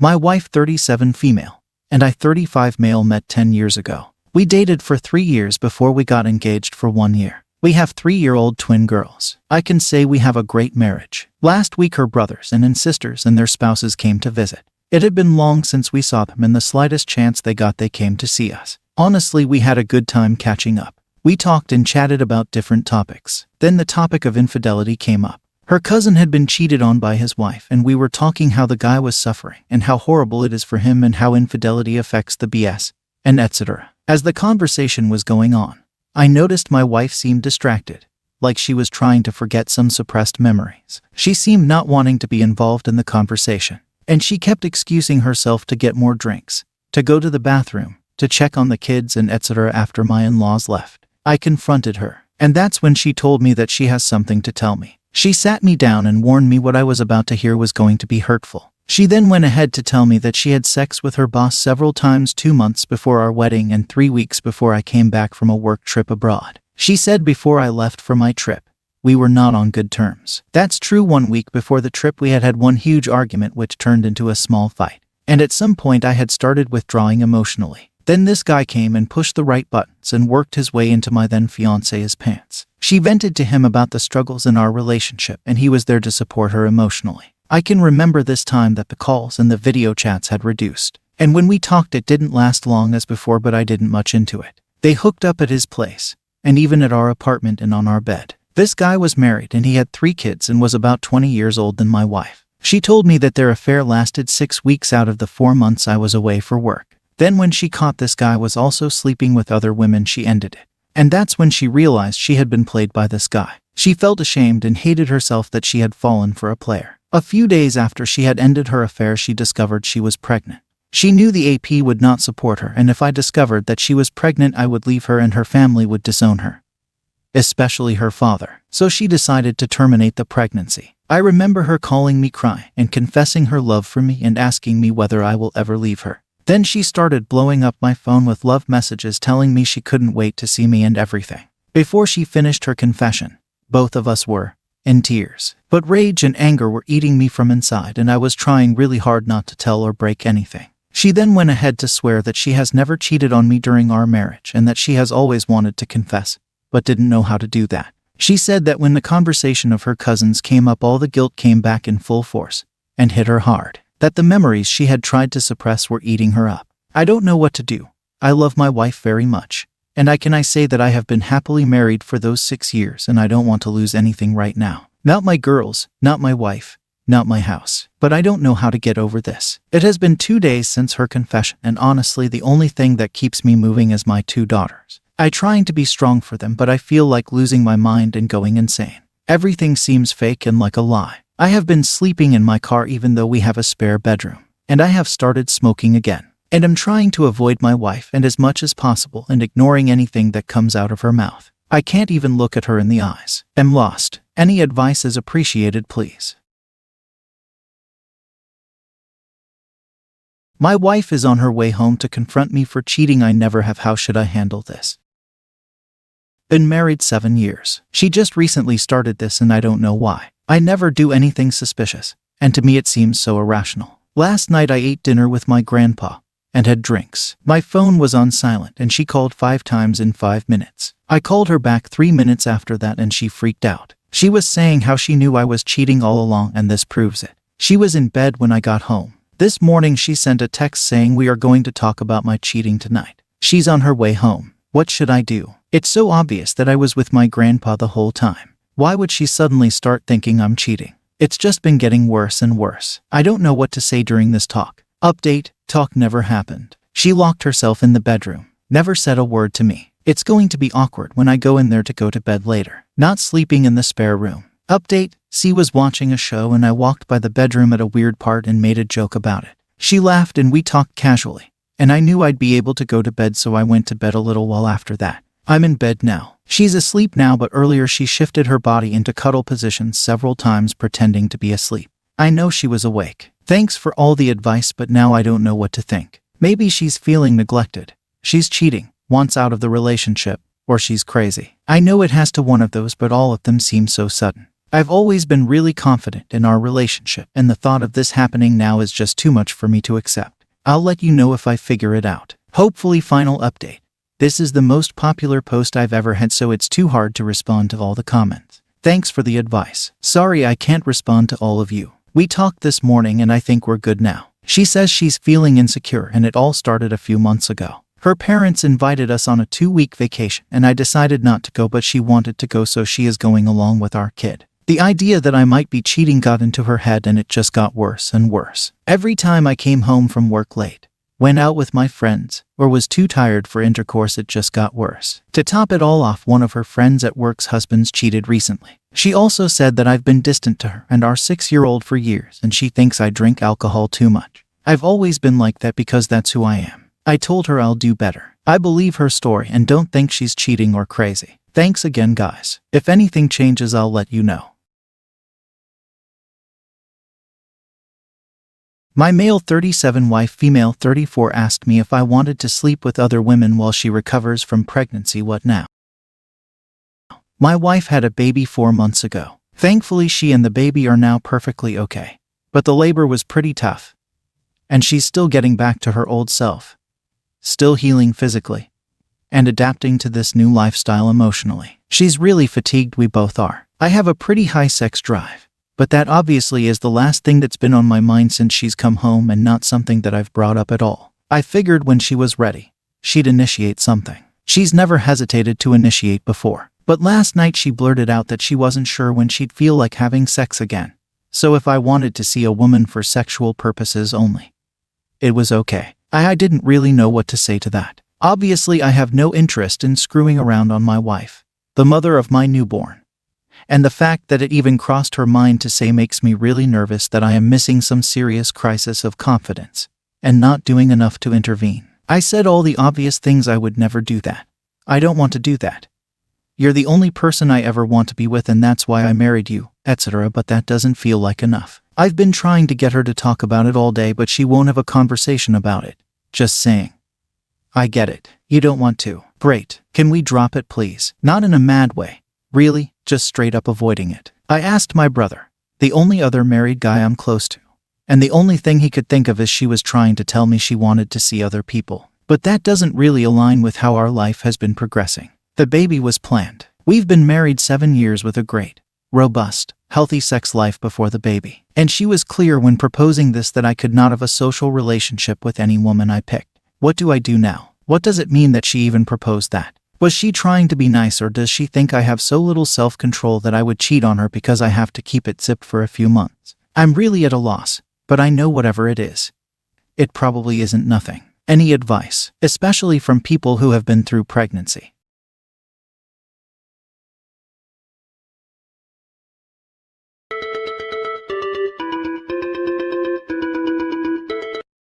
My wife 37 female, and I 35 male met 10 years ago. We dated for 3 years before we got engaged for 1 year. We have 3-year-old twin girls. I can say we have a great marriage. Last week her brothers and sisters and their spouses came to visit. It had been long since we saw them, and the slightest chance they got they came to see us. Honestly, we had a good time catching up. We talked and chatted about different topics. Then the topic of infidelity came up. Her cousin had been cheated on by his wife, and we were talking how the guy was suffering and how horrible it is for him and how infidelity affects the BS, and etc. As the conversation was going on, I noticed my wife seemed distracted, like she was trying to forget some suppressed memories. She seemed not wanting to be involved in the conversation, and she kept excusing herself to get more drinks, to go to the bathroom, to check on the kids and etc. After my in-laws left, I confronted her, and that's when she told me that she has something to tell me. She sat me down and warned me what I was about to hear was going to be hurtful. She then went ahead to tell me that she had sex with her boss several times 2 months before our wedding and 3 weeks before I came back from a work trip abroad. She said before I left for my trip, we were not on good terms. That's true. 1 week before the trip we had one huge argument which turned into a small fight. And at some point I had started withdrawing emotionally. Then this guy came and pushed the right buttons and worked his way into my then fiancé's pants. She vented to him about the struggles in our relationship, and he was there to support her emotionally. I can remember this time that the calls and the video chats had reduced. And when we talked it didn't last long as before, but I didn't much into it. They hooked up at his place, and even at our apartment and on our bed. This guy was married and he had 3 kids and was about 20 years older than my wife. She told me that their affair lasted 6 weeks out of the 4 months I was away for work. Then when she caught this guy was also sleeping with other women, she ended it. And that's when she realized she had been played by this guy. She felt ashamed and hated herself that she had fallen for a player. A few days after she had ended her affair, she discovered she was pregnant. She knew the AP would not support her, and if I discovered that she was pregnant I would leave her and her family would disown her, especially her father. So she decided to terminate the pregnancy. I remember her calling me crying and confessing her love for me and asking me whether I will ever leave her. Then she started blowing up my phone with love messages telling me she couldn't wait to see me and everything. Before she finished her confession, both of us were in tears. But rage and anger were eating me from inside, and I was trying really hard not to tell or break anything. She then went ahead to swear that she has never cheated on me during our marriage and that she has always wanted to confess, but didn't know how to do that. She said that when the conversation of her cousins came up, all the guilt came back in full force and hit her hard. That the memories she had tried to suppress were eating her up. I don't know what to do. I love my wife very much, and I say that I have been happily married for those 6 years, and I don't want to lose anything right now. Not my girls, not my wife, not my house. But I don't know how to get over this. It has been 2 days since her confession, and honestly the only thing that keeps me moving is my 2 daughters. I trying to be strong for them, but I feel like losing my mind and going insane. Everything seems fake and like a lie. I have been sleeping in my car even though we have a spare bedroom, and I have started smoking again. And I'm trying to avoid my wife and as much as possible and ignoring anything that comes out of her mouth. I can't even look at her in the eyes. I'm lost. Any advice is appreciated, please. My wife is on her way home to confront me for cheating. I never have. How should I handle this? Been married 7 years. She just recently started this and I don't know why. I never do anything suspicious, and to me it seems so irrational. Last night I ate dinner with my grandpa and had drinks. My phone was on silent and she called 5 times in 5 minutes. I called her back 3 minutes after that and she freaked out. She was saying how she knew I was cheating all along, and this proves it. She was in bed when I got home. This morning she sent a text saying we are going to talk about my cheating tonight. She's on her way home. What should I do? It's so obvious that I was with my grandpa the whole time. Why would she suddenly start thinking I'm cheating? It's just been getting worse and worse. I don't know what to say during this talk. Update: talk never happened. She locked herself in the bedroom. Never said a word to me. It's going to be awkward when I go in there to go to bed later. Not sleeping in the spare room. Update: C was watching a show and I walked by the bedroom at a weird part and made a joke about it. She laughed and we talked casually. And I knew I'd be able to go to bed, so I went to bed a little while after that. I'm in bed now. She's asleep now, but earlier she shifted her body into cuddle positions several times pretending to be asleep. I know she was awake. Thanks for all the advice, but now I don't know what to think. Maybe she's feeling neglected. She's cheating, wants out of the relationship, or she's crazy. I know it has to one of those, but all of them seem so sudden. I've always been really confident in our relationship, and the thought of this happening now is just too much for me to accept. I'll let you know if I figure it out. Hopefully, final update. This is the most popular post I've ever had, so it's too hard to respond to all the comments. Thanks for the advice. Sorry I can't respond to all of you. We talked this morning and I think we're good now. She says she's feeling insecure and it all started a few months ago. Her parents invited us on a 2-week vacation and I decided not to go, but she wanted to go, so she is going along with our kid. The idea that I might be cheating got into her head and it just got worse and worse. Every time I came home from work late, went out with my friends, or was too tired for intercourse, it just got worse. To top it all off, one of her friends at work's husbands cheated recently. She also said that I've been distant to her and our 6-year-old for years, and she thinks I drink alcohol too much. I've always been like that because that's who I am. I told her I'll do better. I believe her story and don't think she's cheating or crazy. Thanks again, guys. If anything changes, I'll let you know. My male 37 wife, female 34, asked me if I wanted to sleep with other women while she recovers from pregnancy. What now? My wife had a baby 4 months ago. Thankfully, she and the baby are now perfectly okay. But the labor was pretty tough. And she's still getting back to her old self. Still healing physically. And adapting to this new lifestyle emotionally. She's really fatigued, we both are. I have a pretty high sex drive. But that obviously is the last thing that's been on my mind since she's come home, and not something that I've brought up at all. I figured when she was ready, she'd initiate something. She's never hesitated to initiate before. But last night she blurted out that she wasn't sure when she'd feel like having sex again. So if I wanted to see a woman for sexual purposes only, it was okay. I didn't really know what to say to that. Obviously, I have no interest in screwing around on my wife, the mother of my newborn. And the fact that it even crossed her mind to say makes me really nervous that I am missing some serious crisis of confidence and not doing enough to intervene. I said all the obvious things. I would never do that. I don't want to do that. You're the only person I ever want to be with, and that's why I married you, etc. But that doesn't feel like enough. I've been trying to get her to talk about it all day, but she won't have a conversation about it. Just saying. I get it. You don't want to. Great. Can we drop it, please? Not in a mad way. Really, just straight up avoiding it. I asked my brother, the only other married guy I'm close to, and the only thing he could think of is she was trying to tell me she wanted to see other people. But that doesn't really align with how our life has been progressing. The baby was planned. We've been married 7 years with a great, robust, healthy sex life before the baby. And she was clear when proposing this that I could not have a social relationship with any woman I picked. What do I do now? What does it mean that she even proposed that? Was she trying to be nice, or does she think I have so little self-control that I would cheat on her because I have to keep it zipped for a few months? I'm really at a loss, but I know whatever it is, it probably isn't nothing. Any advice, especially from people who have been through pregnancy,